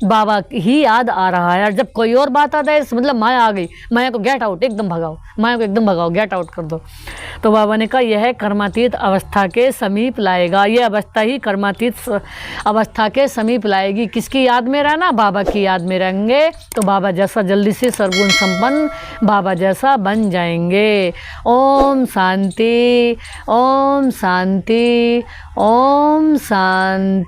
बाबा ही याद आ रहा है। और जब कोई और बात आता है मतलब माया आ गई, माया को गेट आउट, एकदम भगाओ, माया को एकदम भगाओ, गेट आउट कर दो। तो बाबा ने कहा यह कर्मातीत अवस्था के समीप लाएगा, ये अवस्था ही कर्मातीत अवस्था के समीप लाएगी। किसकी याद में रहना? बाबा की याद में रहेंगे तो बाबा जैसा जल्दी से सर्वगुण संपन्न बाबा जैसा बन जाएंगे। ओम शांति, ओम शांति, ओम शांति।